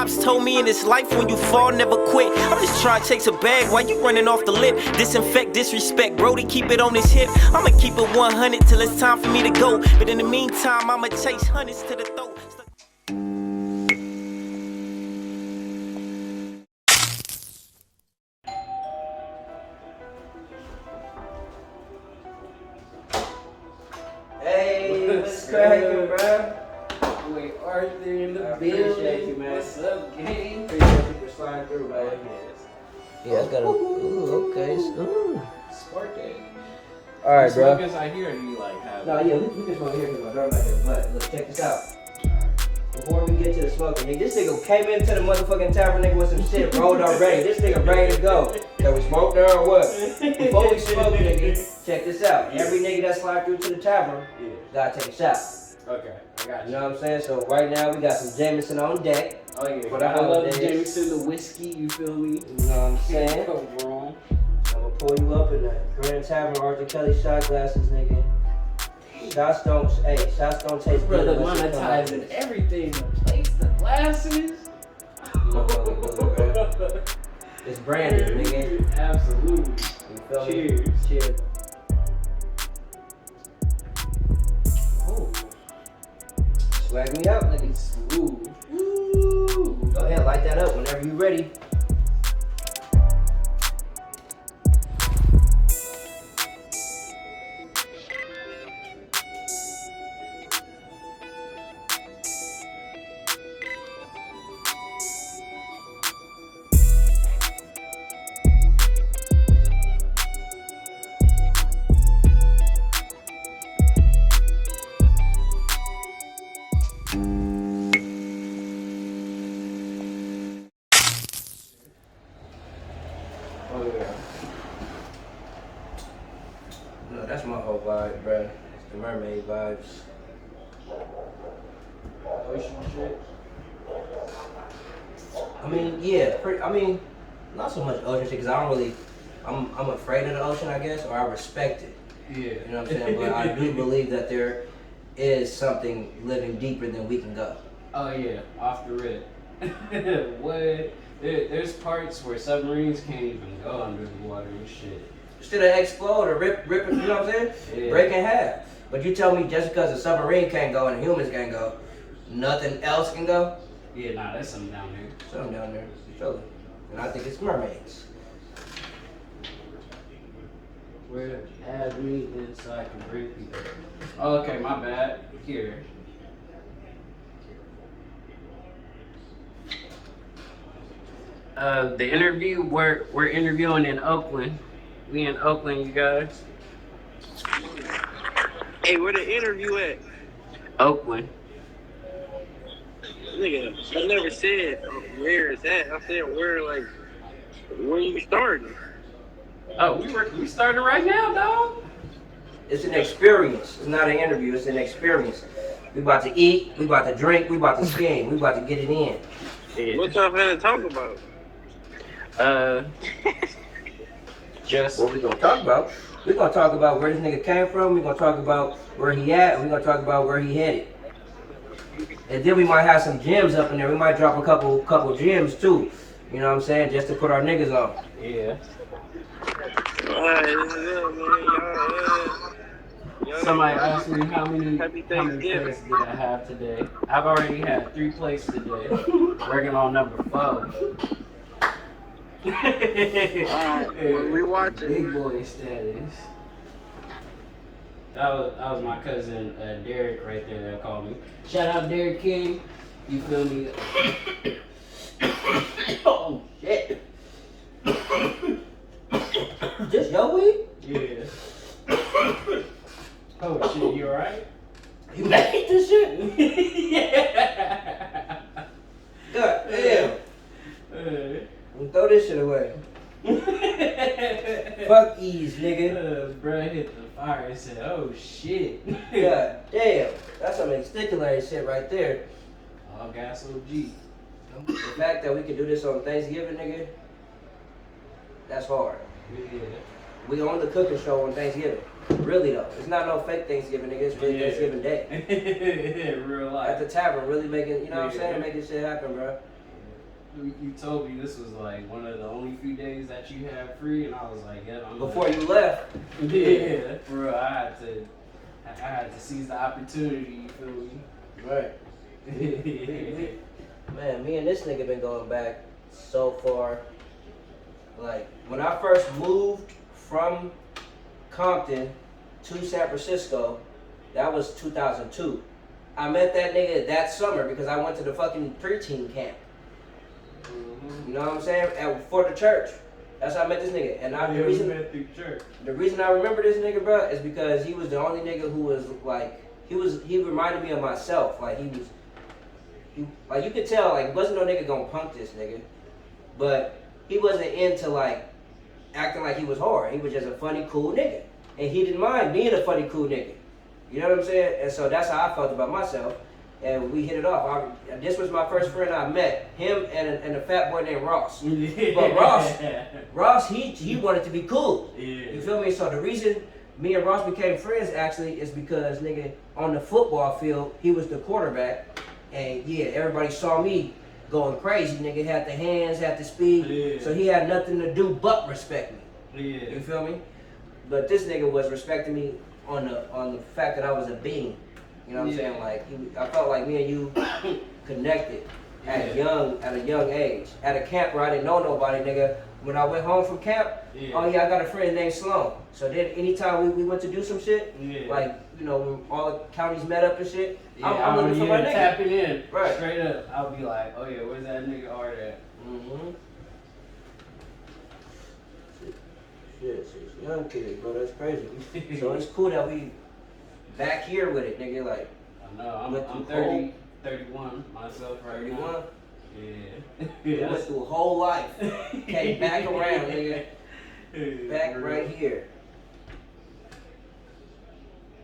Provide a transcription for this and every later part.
pops told me in this life, when you fall, never quit. I'm just trying to chase a bag while you running off the lip. Disinfect, disrespect, Brody, keep it on his hip. I'ma keep it 100 till it's time for me to go. But in the meantime, I'ma chase hundreds to the throat. Hey, what's cracking, bro? Wait, Arthur in the I building. appreciate you, man. What's up, gang? Appreciate you for sliding through, man. Yeah, it's got a. Ooh, okay. Ooh. Spark it. All right, bro. As I hear you like have. No, yeah, we just want to hear because my door right here. But look, check this out. Before we get to the smoking, nigga, this nigga came into the motherfucking tavern, nigga, with some shit rolled already. This nigga ready to go. So we smoke there or what? Before we smoke, nigga, check this out. Every nigga that slide through to the tavern, gotta take a shot. Okay, I got You you. know what I'm saying? So right now we got some Jameson on deck. Oh yeah, For the I love the holidays. Jameson, the whiskey. You feel me? You know what I'm saying? Can't go wrong. I'm gonna pull you up in that Grande Tavern Arthur Kelly shot glasses, nigga. Shots don't taste good. Brother unless you come out monetizing with it. everything. The plates, the glasses. It's branded, nigga. Absolutely. You feel me? Cheers. Cheers. Oh, Swag me up, nigga. smooth. Go ahead, light that up whenever you ready. Oh yeah. No, that's my whole vibe, bruh. It's the mermaid vibes. Ocean shit. I mean, yeah, not so much ocean shit, because I don't really, I'm afraid of the ocean, I guess, or I respect it. Yeah. You know what I'm saying? But I do believe that there is something living deeper than we can go. Oh yeah, off the rip. What? There's parts where submarines can't even go under the water and shit. Should have explode or rip it, you know what I'm saying? Yeah. Break in half. But you tell me just because a submarine can't go and humans can't go, nothing else can go? Yeah, nah, that's something down there. Something down there, surely. And I think it's mermaids. Where add me in so I can bring people. Oh, okay, my bad. Here. The interview we're interviewing in Oakland. We in Oakland, you guys. Hey, where the interview at? Oakland. Nigga, I never said where it's at. I said where you starting. Oh, we starting right now, dog. It's an experience. It's not an interview, it's an experience. We about to eat, we about to drink, we about to scheme, we about to get it in. Yeah. What y'all finna talk about? Just What we gonna talk about? We gonna talk about where this nigga came from, we gonna talk about where he at, and we gonna talk about where he headed. And then we might have some gems up in there. We might drop a couple gems too. You know what I'm saying? Just to put our niggas on. yeah. Alright, this is it, man. Y'all Somebody asked me how many Happy plays Thanksgiving. did I have today. I've already had 3 plays today. Working on number 4. Alright, we watching. Big boy status. That was my cousin Derek right there that called me. Shout out Derek King. You feel me? Oh shit. Just your weed? Yeah. Oh shit, you alright? You made this shit? Yeah. God damn. Throw this shit away. Fuck ease, nigga. Bruh hit the fire and said, oh shit. God damn. That's some exticulated shit right there. All gas OG. The fact that we can do this on Thanksgiving, nigga, that's hard. Yeah. We on the cooking show on Thanksgiving. Really though. It's not no fake Thanksgiving, nigga. It's really Thanksgiving Day. Real At life. the tavern, really making, you know what I'm Yeah. saying? Making shit happen, bro. You told me this was like one of the only few days that you had free, and I was like, yeah. Before you left. Yeah, for real. I had to seize the opportunity. You feel me? Right. Man, me and this nigga been going back so far. Like, when I first moved from Compton to San Francisco, that was 2002. I met that nigga that summer because I went to the fucking preteen camp. You know what I'm saying? For the church. That's how I met this nigga. And the reason I remember this nigga, bro, is because he was the only nigga who was like, he reminded me of myself. Like, like, you could tell, like, wasn't no nigga gonna punk this nigga. But he wasn't into, like, acting like he was hard. He was just a funny, cool nigga. And he didn't mind being a funny, cool nigga. You know what I'm saying? And so that's how I felt about myself. And we hit it off. This was my first friend I met. Him and a fat boy named Ross. But Ross, he wanted to be cool. Yeah. You feel me? So the reason me and Ross became friends actually is because, nigga, on the football field, he was the quarterback. And yeah, everybody saw me going crazy. Nigga had the hands, had the speed. Yeah. So he had nothing to do but respect me. Yeah. You feel me? But this nigga was respecting me on the fact that I was a being. You know what I'm saying? Like, I felt like me and you connected at a young age. At a camp where I didn't know nobody, nigga. When I went home from camp, oh yeah, I got a friend named Sloan. So then anytime we went to do some shit, like, you know, when all the counties met up and shit, I'm looking for my nigga. Tapping in, right. Straight up. I'll be like, oh yeah, where's that nigga Art at? Mm-hmm. Shit, young kid, bro, that's crazy. So it's cool that we back here with it, nigga, like. I know, I'm 30, 31 myself right 31? now. Yeah. Went through a whole life. Came back around, nigga. Back right here.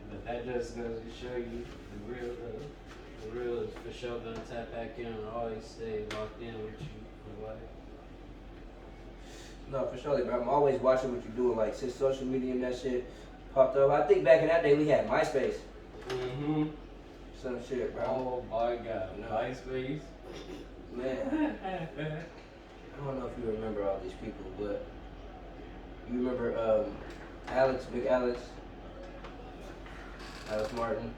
But that just goes to show you the real is for sure gonna tap back in and always stay locked in with you for life. No, for sure, bro. I'm always watching what you're doing, like, since social media and that shit popped up. I think back in that day we had MySpace. Mm-hmm. Some shit, bro. Oh my God, MySpace. Man. I don't know if you remember all these people, but you remember Alex, Big Alex Martin.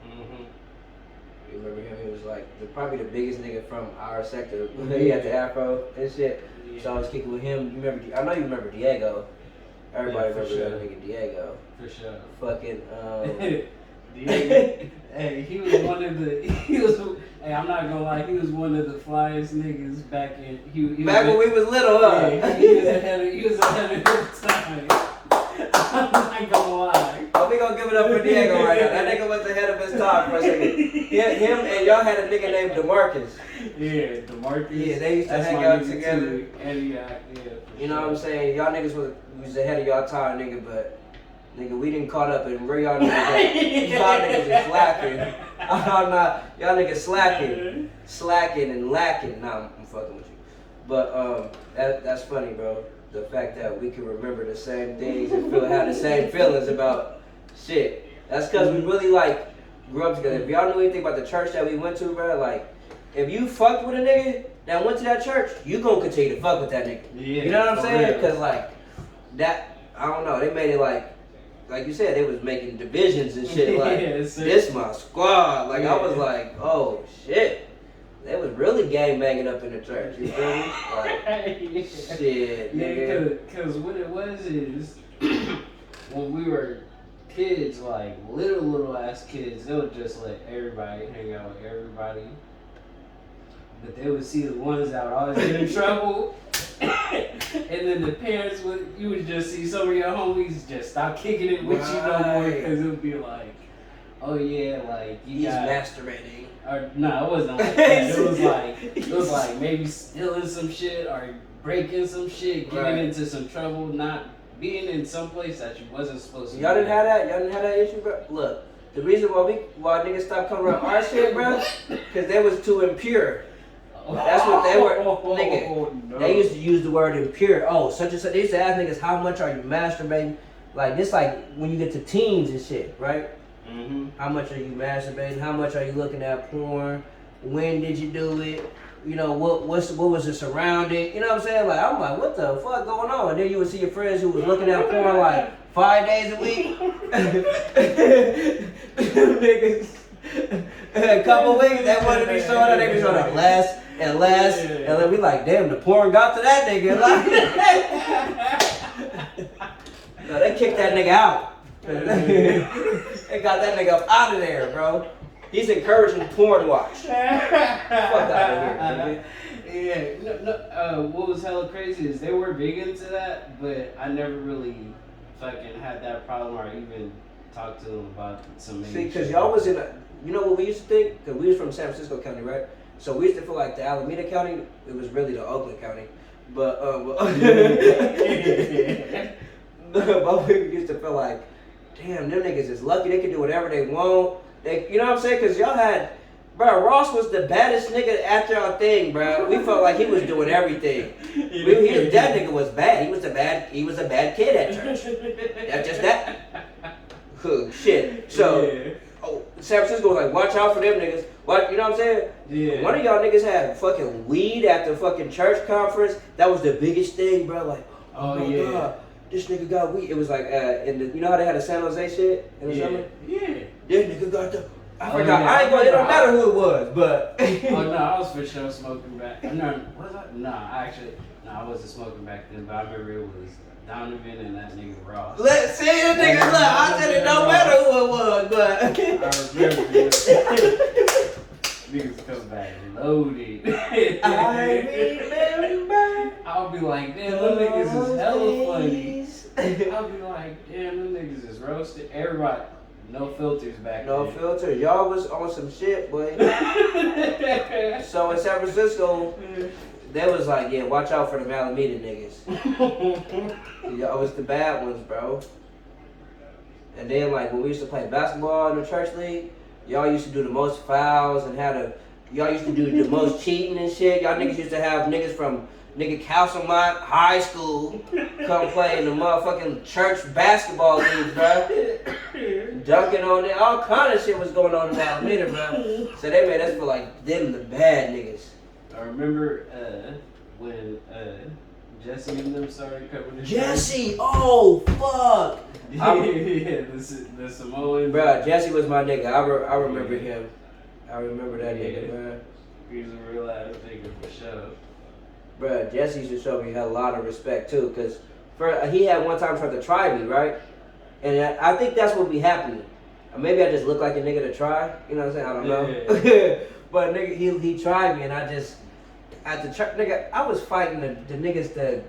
Mm-hmm. You remember him? He was like probably the biggest nigga from our sector. He had the afro and shit. Yeah. So I was kicking with him. You remember? I know you remember Diego. Everybody remembers sure. that nigga Diego. For sure. Fucking Diego, hey, he was one of the. Hey, I'm not gonna lie. He was one of the flyest niggas back in. Back when we was little, huh? Yeah, he was ahead of his time. I'm not gonna lie. Oh, we gonna give it up for Diego right now. That nigga was ahead of his time for a second. Him and y'all had a nigga named DeMarcus. Yeah, DeMarcus. Yeah, they used to That's hang my out nigga together. too. Antioch, yeah. You know what I'm saying? Y'all niggas was ahead of y'all time, nigga, but nigga, we didn't caught up and where y'all niggas at? Y'all niggas is slacking. I'm not, y'all niggas slacking and lacking. Nah, I'm fucking with you. But that's funny, bro. The fact that we can remember the same things and have the same feelings about shit. That's because we really like grew up together. If y'all knew anything about the church that we went to, bro, like if you fucked with a nigga that went to that church, you gonna continue to fuck with that nigga. Yeah, you know what I'm saying? real. Because like that, I don't know. They made it like you said, they was making divisions and shit. Like this my squad. Like I was like, oh shit. They was really gang banging up in the church. You feel me? Like shit, nigga. Because what it was is when we were kids, like little ass kids, they would just let everybody hang out with everybody. But they would see the ones that would always get in trouble. And then the parents you would just see some of your homies just stop kicking it with you no more because it would be like, oh yeah, like he's masturbating. Or no, it wasn't like that. It was like maybe stealing some shit or breaking some shit, getting into some trouble, not being in some place that you wasn't supposed to. Y'all didn't have that? Y'all didn't have that issue, bro? Look, the reason why niggas stopped coming around our shit, bro, because they was too impure. That's what they were, nigga. No. They used to use the word impure. Oh, such and such. They used to ask niggas, how much are you masturbating? Like, this like when you get to teens and shit, right? Mm-hmm. How much are you masturbating? How much are you looking at porn? When did you do it? you know, what was it surrounding? You know what I'm saying? Like, I'm like, what the fuck going on? And then you would see your friends who was looking at porn like 5 days a week. Niggas, a couple weeks, they wouldn't be showing up. They be showing up less and less. And then we like, damn, the porn got to that nigga. Like, no, they kicked that nigga out. They got that nigga up out of there, bro. He's encouraging porn watch. Fuck out of here, nigga. Yeah, what was hella crazy is they were big into that, but I never really fucking had that problem or even talked to them about some major See, because shit. y'all was in a, you know what we used to think? Because we was from San Francisco County, right? So we used to feel like the Alameda County, it was really the Oakland County. But, but we used to feel like, damn, them niggas is lucky. They can do whatever they want. They, you know what I'm saying? Because y'all had, bro, Ross was the baddest nigga at y'all thing, bro. We felt like he was doing everything. That nigga was bad. He was a bad kid at church. That's just that. Shit. So, San Francisco was like, watch out for them niggas. What, you know what I'm saying? Yeah. One of y'all niggas had fucking weed at the fucking church conference. That was the biggest thing, bro. Like, oh my God, this nigga got weed. It was like, in the, you know how they had the San Jose shit in the summer? Yeah. This nigga got the. I forgot. I ain't gonna. It don't matter who it was, but. Oh no, I was for sure smoking back. No, was I? No, I wasn't smoking back then. But I remember it was Donovan and that nigga Ross. Let's see the niggas. Look, I said it don't matter who it was, but. I remember niggas come back loaded. I remember. I'll be like, damn, them niggas is hella funny. I'll be like, damn, them niggas is roasted. Everybody. No filters back No then. filter. Y'all was on some shit, boy. So in San Francisco, they was like, yeah, watch out for the Alameda niggas. Y'all was the bad ones, bro. And then like when we used to play basketball in the church league, y'all used to do the most fouls and y'all used to do the most cheating and shit. Y'all niggas used to have niggas from Castlemont High School come play in the motherfucking church basketball league, bro. Dunking on it, all kind of shit was going on in Alameda, bro. So they made us feel like them the bad niggas. I remember when Jesse and them started coming to Jesse, oh fuck. yeah, the Samoan. Bro, Jesse was my nigga. I remember him. I remember that nigga, bro. He was a real ass nigga for sure. Bro, Jesse used to show me a lot of respect too, cause he had one time tried to try me, right? And I think that's what be happening. Or maybe I just look like a nigga to try. You know what I'm saying? I don't know. But nigga, he tried me, and I just at the church, nigga, I was fighting the niggas, the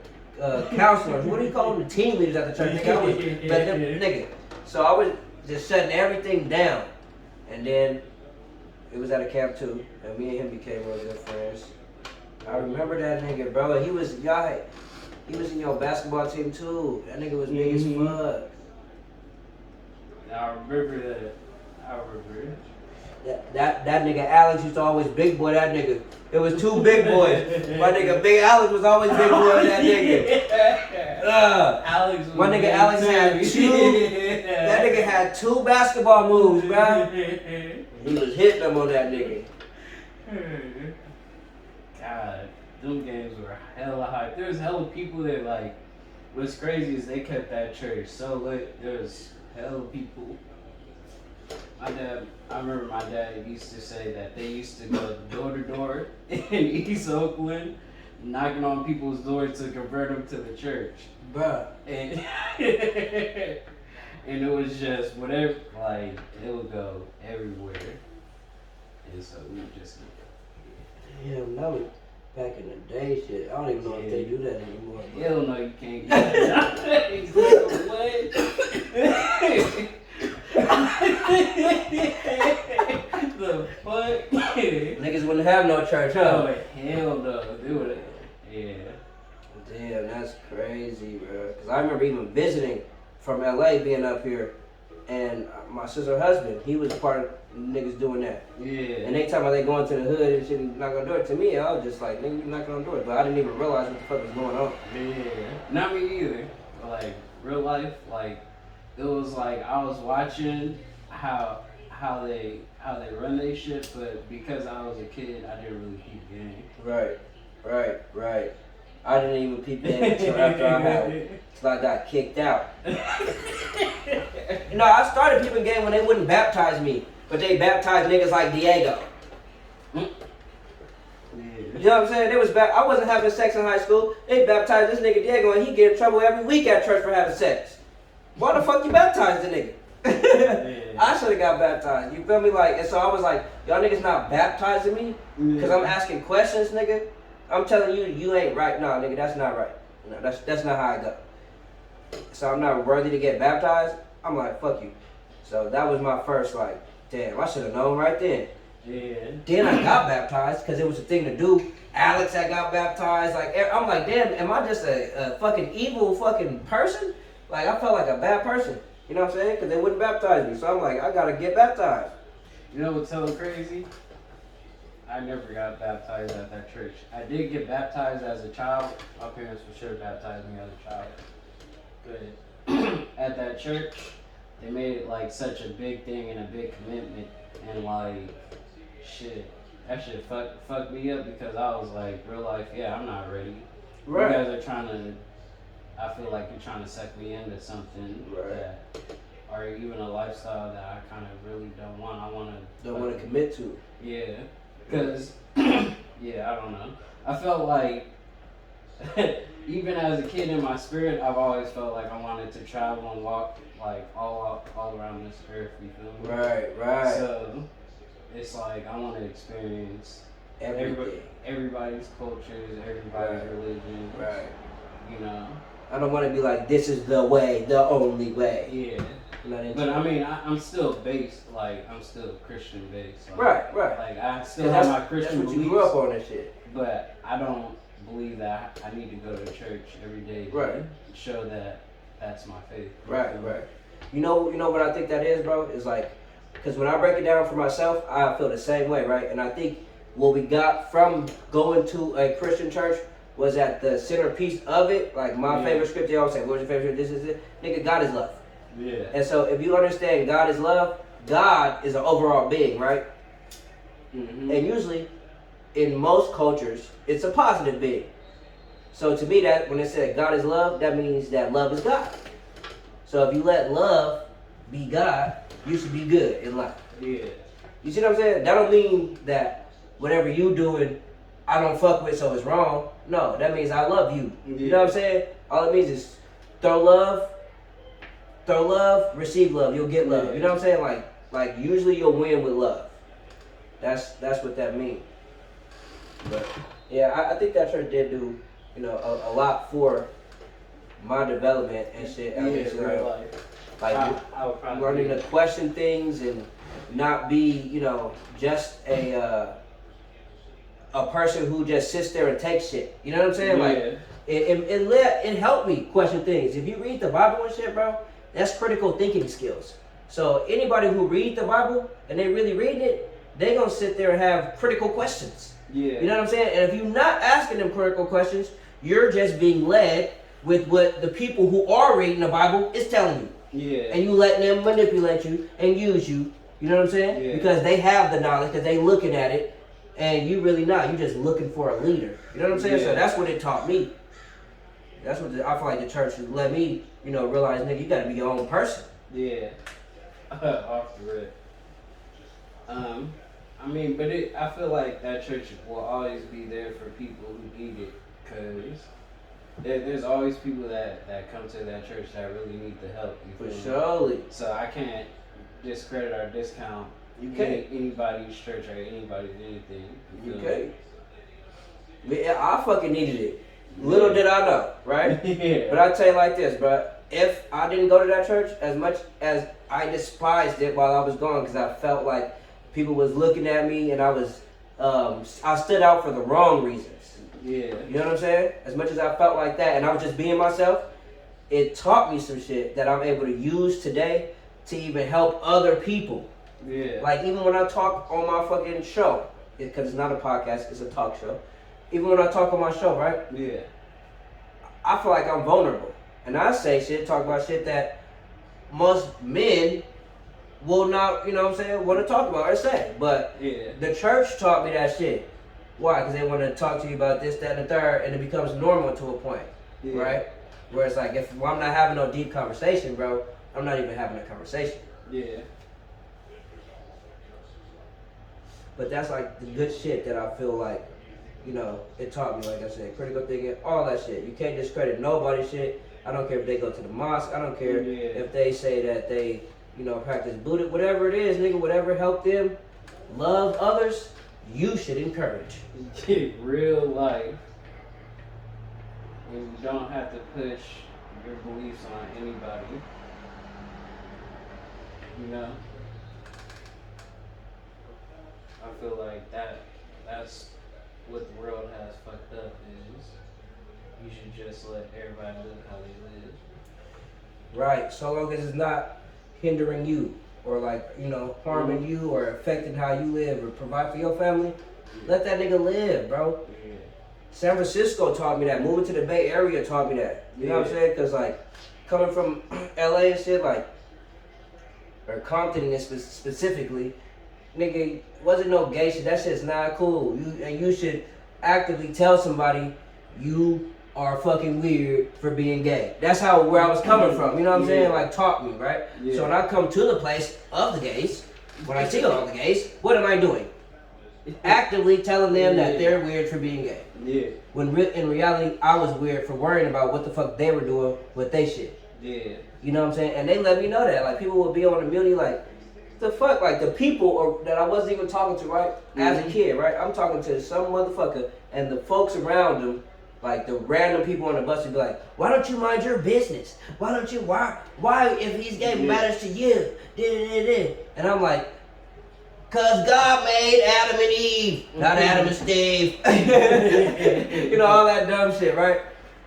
counselors. What do you call them? The team leaders at the church. Nigga, I was nigga. So I was just shutting everything down, and then it was at a camp too, and me and him became real good friends. I remember that nigga, bro. He was in your basketball team too. That nigga was big as fuck. I remember that. That nigga Alex used to always big boy that nigga. It was two big boys. My nigga Big Alex was always big boy that nigga. Alex was my nigga Alex had two. That nigga had two basketball moves, bro. He was hitting them on that nigga. God, them games were hella hype. There was hella people that like. What's crazy is they kept that church so lit. There was hella people. I remember my dad used to say that they used to go door to door in East Oakland, knocking on people's doors to convert them to the church. Bruh. And and it was just whatever, like it would go everywhere. And so we just. Damn, that was back in the day shit. I don't even know if they do that anymore. Hell no, you can't get that. The fuck? Niggas wouldn't have no church, huh? Oh, hell no. They would. Yeah. Damn, that's crazy, bro. Cause I remember even visiting from LA, being up here, and my sister's husband, he was part of niggas doing that. Yeah. And they talking about they going to the hood and shit and knocking on doors. To me, I was just like, nigga, you knocking on doors. But I didn't even realize what the fuck was going on. Yeah. Not me either. Like real life, like it was like I was watching how how they run their shit, but because I was a kid, I didn't really keep game. Right. I didn't even peep in until after till I got kicked out. You know, I started peeping game when they wouldn't baptize me, but they baptized niggas like Diego. Yeah. You know what I'm saying? I wasn't having sex in high school. They baptized this nigga Diego, and he get in trouble every week at church for having sex. Why the fuck you baptized the nigga? I should have got baptized. You feel me? Like, and so I was like, y'all niggas not baptizing me because I'm asking questions, nigga. I'm telling you, you ain't right. No, nigga, that's not right. No, that's not how I go. So I'm not worthy to get baptized. I'm like, fuck you. So that was my first, like, damn, I should have known right then. Yeah. Then I got baptized because it was a thing to do. Alex had got baptized. Like, I'm like, damn, am I just a fucking evil fucking person? Like, I felt like a bad person. You know what I'm saying? Because they wouldn't baptize me. So I'm like, I gotta get baptized. You know what's so crazy? I never got baptized at that church. I did get baptized as a child. My parents for sure baptized me as a child. But at that church, they made it like such a big thing and a big commitment. And like, shit, that shit fucked me up because I was like, real life, yeah, I'm not ready. Right. You guys are trying to, I feel like you're trying to suck me into something that, or even a lifestyle that I kind of really don't want. I want to. Don't want to commit to. Yeah. Because, yeah, I don't know. I felt like, even as a kid in my spirit, I've always felt like I wanted to travel and walk, like, all around this earth, you feel me? Right. So, it's like, I want to experience everybody's cultures, everybody's religion. Right. You know? I don't want to be like, this is the way, the only way. Yeah. But I mean, I'm still based, like, I'm still Christian based. Like, Right. Like, I still have my Christian beliefs. That's what you beliefs, grew up on and shit. but I don't believe that I need to go to church every day to show that that's my faith. Right. You know what I think that is, bro? Is like, because when I break it down for myself, I feel the same way, right? And I think what we got from going to a Christian church was at the centerpiece of it. Like, my favorite scripture, they always say, what's your favorite scripture? This is it. Nigga, God is love. Yeah. And so if you understand God is love, God is an overall being, right? Mm-hmm. And usually, in most cultures, it's a positive being. So to me, that when it said God is love, that means that love is God. So if you let love be God, you should be good in life. Yeah. You see what I'm saying? That don't mean that whatever you doing, I don't fuck with, so it's wrong. No, that means I love you. Yeah. You know what I'm saying? All it means is throw love, receive love. You'll get love. You know what I'm saying? Like usually you'll win with love. That's what that means. But yeah, I think that church did do, you know, a lot for my development and shit. I mean, like learning to question things and not be, you know, just a person who just sits there and takes shit. You know what I'm saying? Yeah. Like it helped me question things. If you read the Bible and shit, bro, that's critical thinking skills. So anybody who read the Bible and they really reading it, they gonna sit there and have critical questions. Yeah. You know what I'm saying? And if you're not asking them critical questions, you're just being led with what the people who are reading the Bible is telling you. Yeah. And you letting them manipulate you and use you. You know what I'm saying? Yeah. Because they have the knowledge, because they looking at it, and you really not. You just looking for a leader. You know what I'm saying? Yeah. So that's what it taught me. That's what I feel like the church let me, you know, realize, nigga, you gotta be your own person. Yeah. Off the rip. I mean, but I feel like that church will always be there for people who need it, because there's always people that come to that church that really need the help. For surely. So I can't discredit or discount anybody's church or anybody's anything. You can't. I fucking needed it. Little did I know, right? Yeah. But I tell you like this, bro. If I didn't go to that church, as much as I despised it while I was gone, because I felt like people was looking at me and I stood out for the wrong reasons. Yeah. You know what I'm saying? As much as I felt like that and I was just being myself, it taught me some shit that I'm able to use today to even help other people. Yeah. Like, even when I talk on my fucking show, because it's not a podcast, it's a talk show. Even when I talk on my show, right? Yeah. I feel like I'm vulnerable. And I say shit, talk about shit that most men will not, you know what I'm saying, want to talk about or say. But Yeah. the church taught me that shit. Why? Because they want to talk to you about this, that, and the third, and it becomes normal to a point, right? Where it's like, if I'm not having no deep conversation, bro, I'm not even having a conversation. Yeah. But that's like the good shit that I feel like, you know, it taught me, like I said, critical thinking, all that shit. You can't discredit nobody's shit. I don't care if they go to the mosque. I don't care if they say that they, you know, practice Buddha. Whatever it is, nigga, whatever helped them love others, you should encourage. Real life. And you don't have to push your beliefs on anybody. You know? I feel like that's what the world has fucked up is you should just let everybody live how they live. Right, so long as it's not hindering you or like, you know, harming you or affecting how you live or provide for your family, let that nigga live, bro. Yeah. San Francisco taught me that. Moving to the Bay Area taught me that. You know what I'm saying? Because, like, coming from LA and shit, like, or Compton specifically, nigga, wasn't no gay shit. That shit's not cool. You should actively tell somebody you are fucking weird for being gay. That's where I was coming from. You know what I'm saying? Like, taught me, right? Yeah. So when I come to the place of the gays, when I see all the gays, what am I doing? Actively telling them that they're weird for being gay. Yeah. When in reality, I was weird for worrying about what the fuck they were doing with they shit. Yeah. You know what I'm saying? And they let me know that. Like, people would be on the muni like, the fuck? Like, the people that I wasn't even talking to, right? As a kid, right? I'm talking to some motherfucker, and the folks around them, like the random people on the bus would be like, why don't you mind your business? Why if he's gay matters to you? And I'm like, cause God made Adam and Eve, not Adam and Steve. You know, all that dumb shit, right?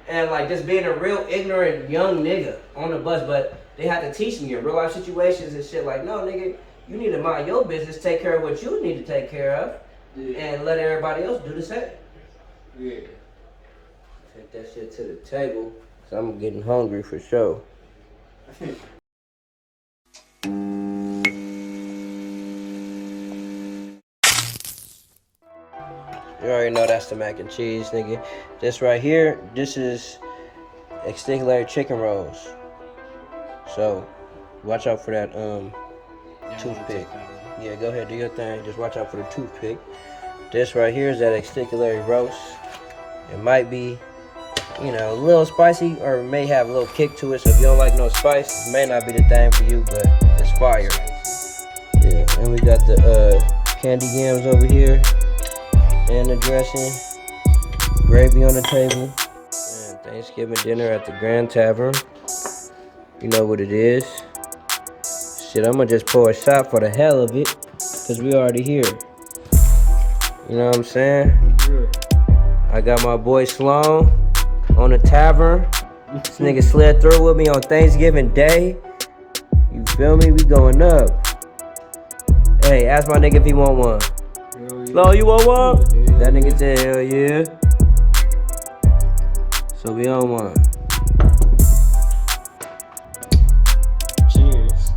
And like just being a real ignorant young nigga on the bus, but they had to teach me in real life situations and shit like, no nigga, you need to mind your business, take care of what you need to take care of, and let everybody else do the same. Yeah. Take that shit to the table, cause I'm getting hungry for sure. You already know that's the mac and cheese, nigga. This right here, this is extinguished chicken rolls. So, watch out for that toothpick. Yeah, go ahead, do your thing. Just watch out for the toothpick. This right here is that extinguished roast. It might be, you know, a little spicy or may have a little kick to it. So if you don't like no spice, it may not be the thing for you, but it's fire. Yeah, and we got the candy yams over here. And the dressing, gravy on the table, and Thanksgiving dinner at the Grande Tavern. You know what it is. Shit, I'm gonna just pour a shot for the hell of it, cause we already here. You know what I'm saying? I got my boy Sloan on the tavern. This nigga slid through with me on Thanksgiving Day. You feel me? We going up. Hey, ask my nigga if he want one. Slow, you want one? That nigga said, hell yeah. So we on one. Cheers.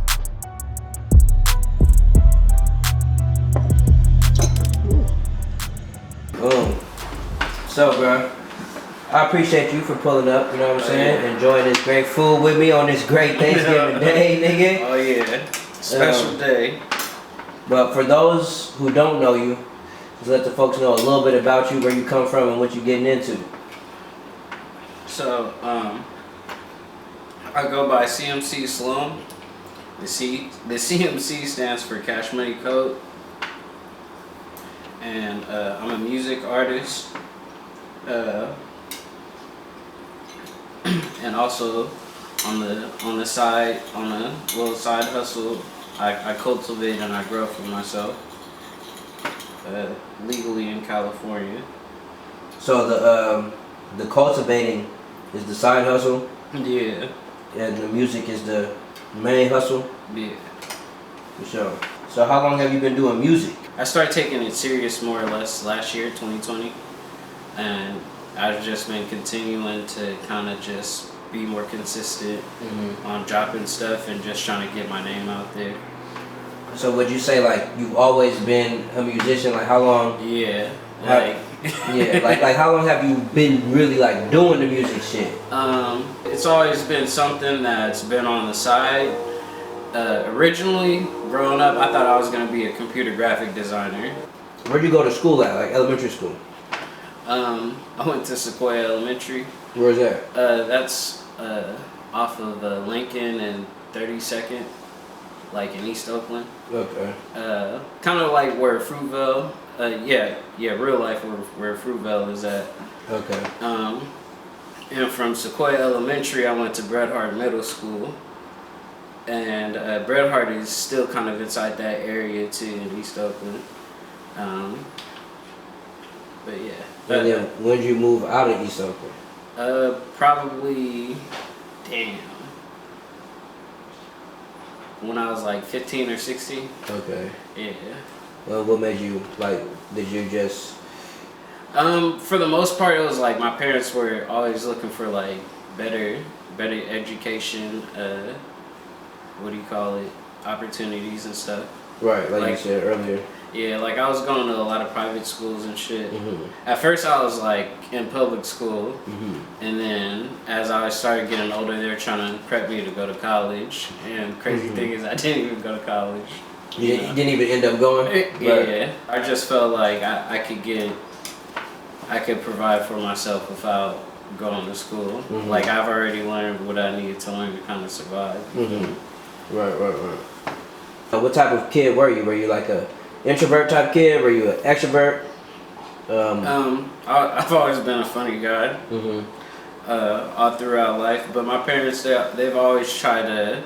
Boom. So, bro, I appreciate you for pulling up, you know what I'm saying? Enjoying this great food with me on this great Thanksgiving day, nigga. Oh yeah. Special day. But for those who don't know you, just let the folks know a little bit about you, where you come from, and what you're getting into. So, I go by CMC Sloan. The CMC stands for Cash Money Code. And I'm a music artist. And also on the side, on a little side hustle, I cultivate and I grow for myself. Legally in California. So the cultivating is the side hustle, Yeah. and the music is the main hustle. Yeah. For sure. So how long have you been doing music? I started taking it serious more or less last year, 2020, and I've just been continuing to kind of just be more consistent on dropping stuff and just trying to get my name out there. So would you say like you've always been a musician? Like how long? Yeah. Like yeah, like how long have you been really like doing the music shit? It's always been something that's been on the side. Originally, growing up, I thought I was gonna be a computer graphic designer. Where'd you go to school at? Like elementary school? I went to Sequoia Elementary. Where's that? That's off of Lincoln and 32nd, like in East Oakland. Okay. Kind of like where Fruitvale, real life where Fruitvale is at. Okay. And from Sequoia Elementary, I went to Bret Harte Middle School. And Bret Harte is still kind of inside that area too in East Oakland. But yeah. And then when did you move out of East Oakland? Probably, when I was like 15 or 16. Okay. Yeah. Well, what made you like? Did you just? For the most part, it was like my parents were always looking for like better education. What do you call it? Opportunities and stuff. Right, like you said earlier. Yeah, like I was going to a lot of private schools and shit. Mm-hmm. At first, I was like in public school, Mm-hmm. and then as I started getting older, they were trying to prep me to go to college. And crazy thing is, I didn't even go to college. You didn't even end up going? Yeah, I just felt like I could provide for myself without going to school. Mm-hmm. Like I've already learned what I needed to learn to kind of survive. Mm-hmm. Right. What type of kid were you? Were you like a introvert type kid? Were you an extrovert? I've always been a funny guy. All throughout life, but my parents they've always tried to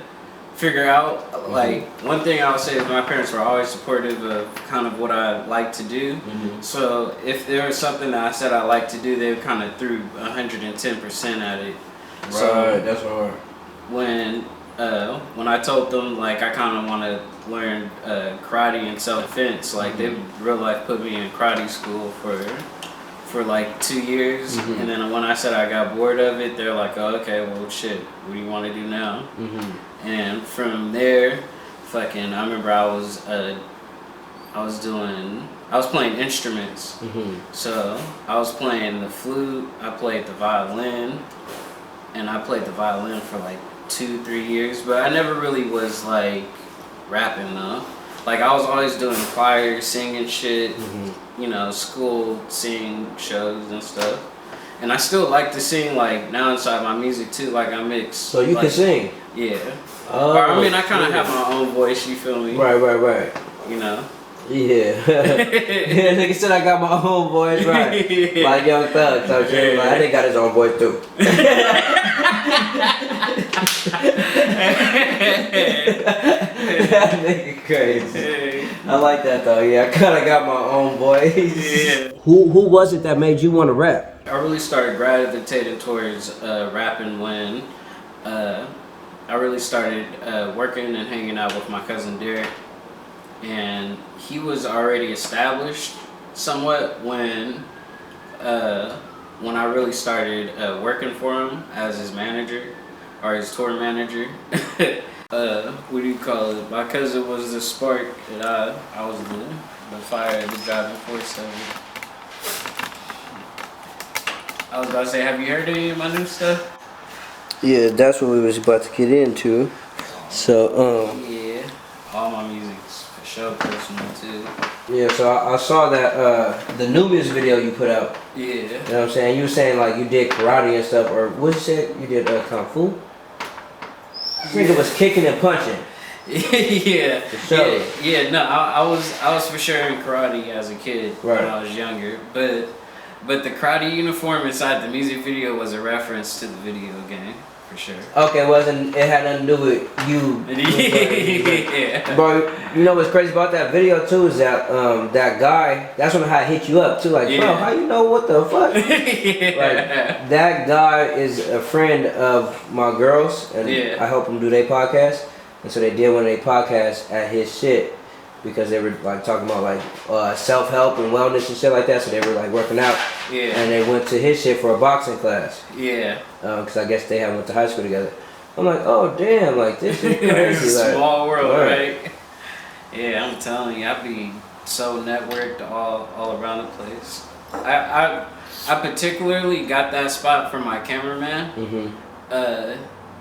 figure out, like, one thing I would say is my parents were always supportive of kind of what I like to do. So if there was something that I said I like to do, they kind of threw 110% at it. Right, So that's hard. when I told them like I kind of want to learn karate and self-defense, like they real life put me in karate school for like 2 years, and then when I said I got bored of it, they're like, oh, okay, well shit, what do you want to do now? And from there, I remember I was playing instruments. So I was playing the flute, I played the violin, and I played the violin for like 2-3 years, but I never really was like rapping though. Like I was always doing choir, singing shit, you know, school sing shows and stuff. And I still like to sing, like now inside my music too, like I mix. So you like, can sing? Yeah. Oh, or, I mean, I kind of have my own voice, you feel me? Right. You know? Yeah. Yeah, nigga said I got my own voice, right? Like Young Thug, so shit. Like, I think got his own voice too. That nigga crazy. I like that though. Yeah, I kind of got my own voice. Yeah. Who was it that made you want to rap? I really started gravitating towards rapping when I really started working and hanging out with my cousin Derek, and he was already established somewhat when I really started working for him as his manager or his tour manager. What do you call it? My cousin was the spark, and I was the fire, the driving force of it. I was about to say, have you heard any of my new stuff? Yeah, that's what we was about to get into. So, Yeah, all my music's for sure personal too. yeah, so I saw that the new music video you put out. Yeah. You know what I'm saying? You were saying like you did karate and stuff, or what you said? You did kung fu? I think it was kicking and punching. Yeah. For sure. Yeah. No, I was for sure in karate as a kid when I was younger, but the karate uniform inside the music video was a reference to the video game, for sure. Okay, it had nothing to do with you. Yeah. Bro, you know what's crazy about that video too is that that guy, that's when I hit you up too, like, bro, how you know what the fuck? Like, that guy is a friend of my girls, and I help them do their podcast, and so they did one of their podcasts at his shit, because they were like talking about like self-help and wellness and shit like that, so they were like working out, and they went to his shit for a boxing class, because I guess they had went to high school together. I'm like, oh damn, like this is crazy. Like, small world, right? Yeah, I'm telling you, I be so networked all around the place. I particularly got that spot from my cameraman.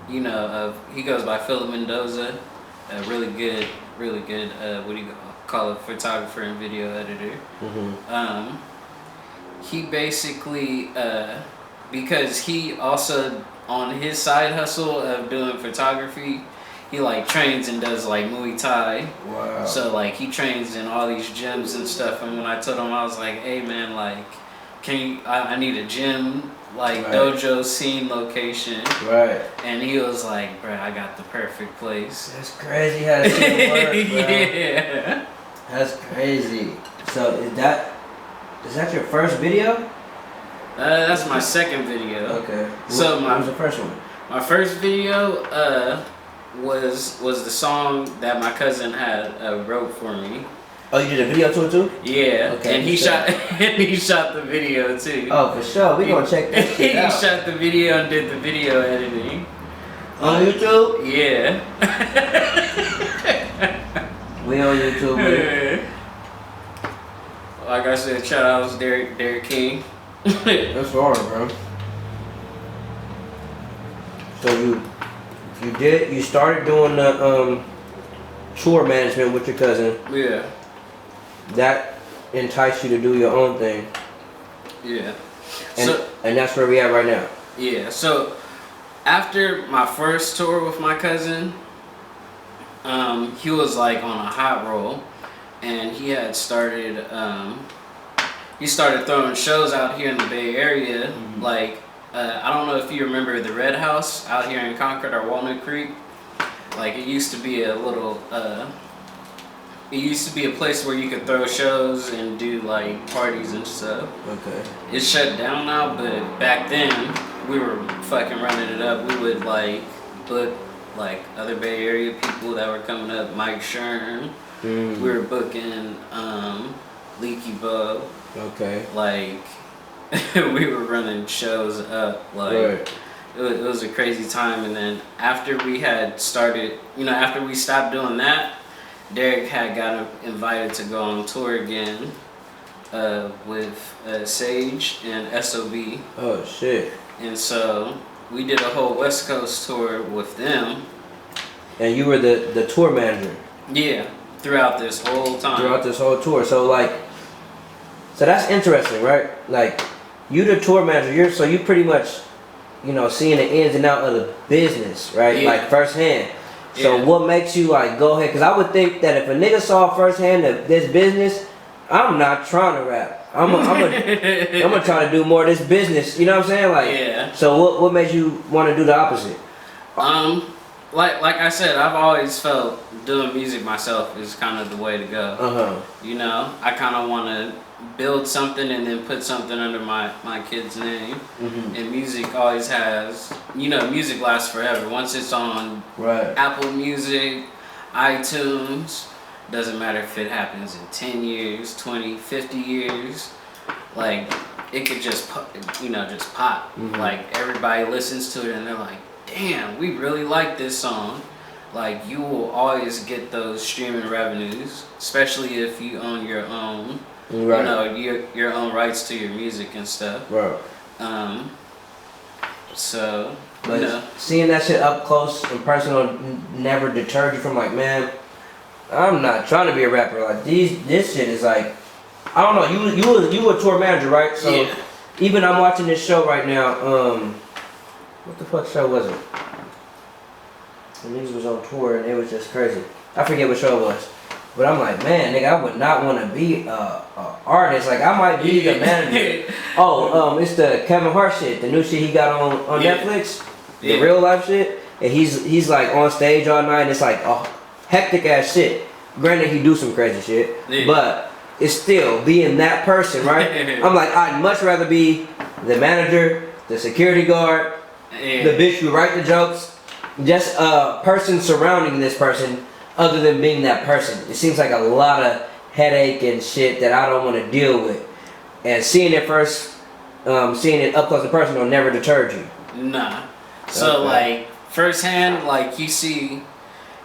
You know, he goes by Philip Mendoza, a really good, what do you call it, photographer and video editor. He basically, because he also, on his side hustle of doing photography, he like trains and does like Muay Thai. Wow. So like he trains in all these gyms and stuff. And when I told him, I was like, hey man, like, I need a gym, like dojo scene location. Right. And he was like, bro, I got the perfect place. That's crazy how this shit works, bro. Yeah. That's crazy. So is that your first video? That's my second video. Okay. So what was the first one? My first video was the song that my cousin had wrote for me. Oh, you did a video to it too? Yeah. Okay. And he shot the video too. Oh, for sure. We gonna check that shit out. He shot the video and did the video editing. On YouTube? Yeah. We on YouTube, man. Like I said, shout out to Derek King. That's hard, bro. So you started doing the tour management with your cousin. Yeah. That enticed you to do your own thing. Yeah. And that's where we at right now. Yeah. So after my first tour with my cousin, he was like on a hot roll, and he had started throwing shows out here in the Bay Area. Like I don't know if you remember the Red House out here in Concord or Walnut Creek. Like it used to be a little it used to be a place where you could throw shows and do like parties and stuff. Okay. It's shut down now, but back then we were fucking running it up. We would like book like other Bay Area people that were coming up, Mike Shern. We were booking Leaky Bow. Okay. Like we were running shows up. Like it was a crazy time. And then after we had started, after we stopped doing that, Derek had got invited to go on tour again with Sage and SOB. Oh shit. And so we did a whole West Coast tour with them. And you were the tour manager? Yeah, throughout this whole time. Throughout this whole tour. So that's interesting, right? Like, you the tour manager, so you pretty much, seeing the ins and outs of the business, right? Yeah. Like firsthand. So Yeah. what makes you like go ahead? Because I would think that if a nigga saw firsthand this business, I'm not trying to rap. I'm gonna try to do more of this business. You know what I'm saying? Like, Yeah. So what made you want to do the opposite? Like I said, I've always felt doing music myself is kind of the way to go. I kind of want to build something and then put something under my kid's name. And music always has, music lasts forever. Once it's on Apple Music, iTunes, doesn't matter if it happens in 10 years, 20, 50 years, like it could just pop. Like everybody listens to it and they're like, damn, we really like this song. Like you will always get those streaming revenues, especially if you own your own, your own rights to your music and stuff. So, but seeing that shit up close and personal never deterred you from like, man, I'm not trying to be a rapper. Like this shit is like, I don't know. You were a tour manager, right? So even I'm watching this show right now. What the fuck show was it? The niggas was on tour and it was just crazy. I forget what show it was. But I'm like, man, nigga, I would not want to be a artist. Like, I might be the manager. It's the Kevin Hart shit. The new shit he got on Netflix. The real life shit. And he's like on stage all night and it's like a hectic ass shit. Granted, he do some crazy shit. But it's still being that person, right? I'm like, I'd much rather be the manager, the security guard, the bitch who write the jokes, just a person surrounding this person other than being that person. It seems like a lot of headache and shit that I don't want to deal with. And seeing it up close and personal never deterred you. Nah. So like firsthand, like you see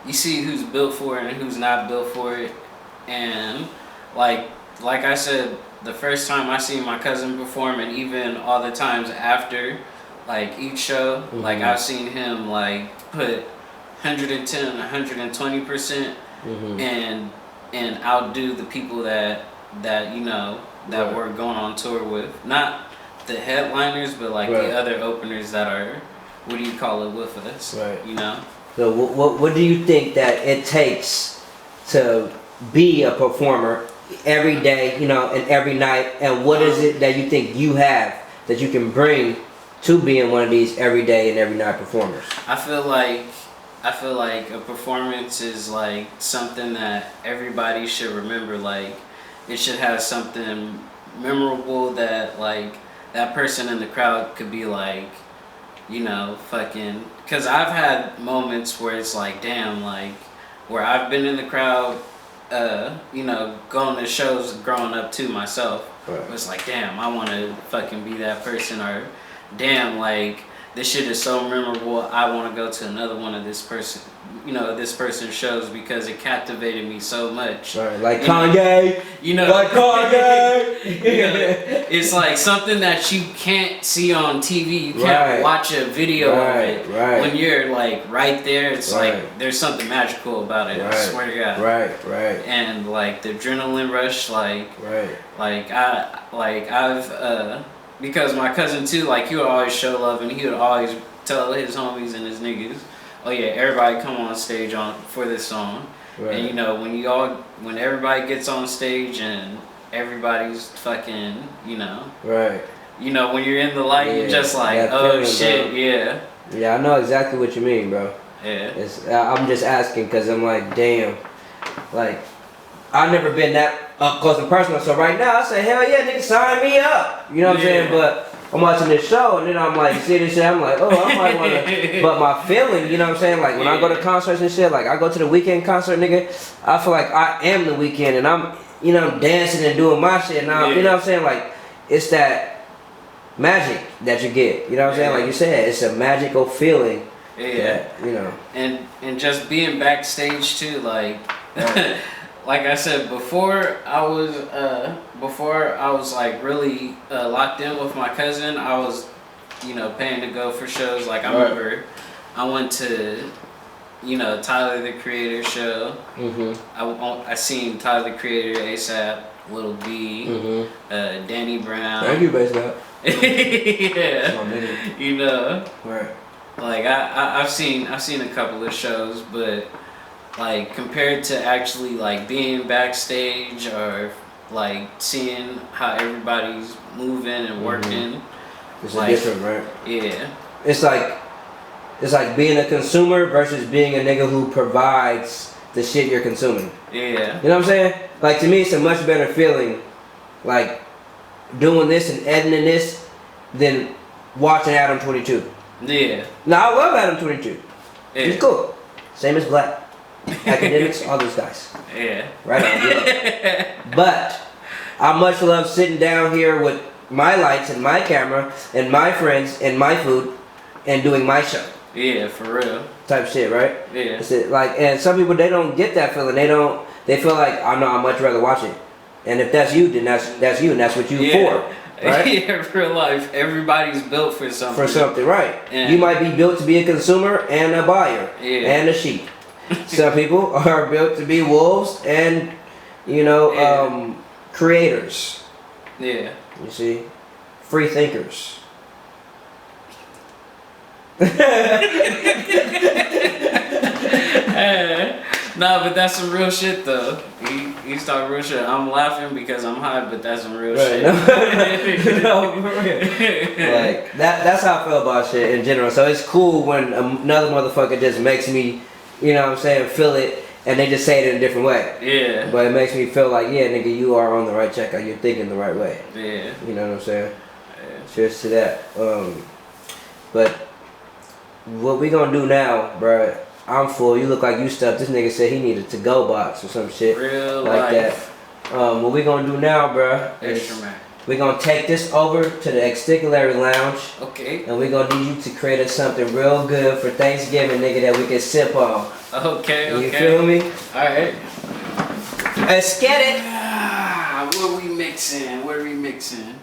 you see who's built for it and who's not built for it. And like I said, the first time I seen my cousin perform, and even all the times after, like each show, like I've seen him like put 110, 120%, and outdo the people that you know that we're going on tour with. Not the headliners, but like the other openers that are, what do you call it, with us? Right. You know. So what do you think that it takes to be a performer every day, you know, and every night? And what is it that you think you have that you can bring to being one of these every day and every night performers? I feel like a performance is like something that everybody should remember. Like it should have something memorable that like that person in the crowd could be like, you know, fucking. Because I've had moments where it's like, damn, like where I've been in the crowd, you know, going to shows growing up too myself. Right. It's like, damn, I want to fucking be that person, or damn, like this shit is so memorable, I want to go to another one of this person, you know, this person's shows because it captivated me so much. Right, like Kanye, you know, like Kanye. You know, it's like something that you can't see on TV. You can't watch a video of it. Right. When you're like right there, it's like there's something magical about it. I swear to God. Right. And like the adrenaline rush, like I've because my cousin too, like he would always show love, and he would always tell his homies and his niggas, oh yeah, everybody come on stage for this song. And you know, when everybody gets on stage and everybody's fucking, you know. You know, when you're in the light, you're just like, oh feeling, shit, bro. Yeah, I know exactly what you mean, bro. Yeah. I'm just asking because I'm like, damn, like I've never been that up close and personal. So right now I say, hell yeah, nigga, sign me up. You know what I'm saying? But I'm watching this show and then I'm like, see this shit, I'm like, oh, I might want to. But my feeling, you know what I'm saying? Like when I go to concerts and shit, like I go to the Weeknd concert, nigga, I feel like I am the Weeknd, and I'm, you know, dancing and doing my shit. And you know what I'm saying? Like it's that magic that you get. You know what I'm saying? Like you said, it's a magical feeling. That, you know. And just being backstage too, like. Like I said, before I was like really locked in with my cousin, I was, you know, paying to go for shows. Like I remember I went to, you know, Tyler the Creator show. I seen Tyler the Creator, ASAP, Lil B, Danny Brown. Thank you, ASAP. Yeah. You know. Right. Like I've seen a couple of shows, but like compared to actually like being backstage or like seeing how everybody's moving and working, it's like, different, right? Yeah. It's like being a consumer versus being a nigga who provides the shit you're consuming. Yeah. You know what I'm saying? Like to me, it's a much better feeling, like doing this and editing this than watching Adam 22. Yeah. Now I love Adam 22. Yeah. He's cool. Same as Black. Academics, all those guys. Yeah. Right on. But I much love sitting down here with my lights and my camera and my friends and my food and doing my show. Yeah, for real. Type shit, right? Yeah. Like, and some people, they don't get that feeling. They feel like, I know, I'd much rather watch it. And if that's you, then that's you, and that's what you for. Right? Yeah, real life. Everybody's built for something. For something, right. And you might be built to be a consumer and a buyer and a sheep. Some people are built to be wolves and, you know, creators. Yeah. You see? Free thinkers. No, but that's some real shit though. He's talking real shit. I'm laughing because I'm high, but that's some real shit. No, for real. Like that's how I feel about shit in general. So it's cool when another motherfucker just makes me, you know what I'm saying, feel it, and they just say it in a different way. Yeah. But it makes me feel like, yeah, nigga, you are on the right track, or you're thinking the right way. Yeah. You know what I'm saying? Yeah. Cheers to that. But what we gonna do now, bruh, I'm full. You look like you stuffed. This nigga said he needed a to-go box or some shit. Real like life. That. What we gonna do now, bruh? Extra Mac. We're gonna take this over to the Exticulary Lounge, Okay. and we're gonna need you to create us something real good for Thanksgiving, nigga, that we can sip on. Okay. You feel me? All right. Let's get it. What are we mixing?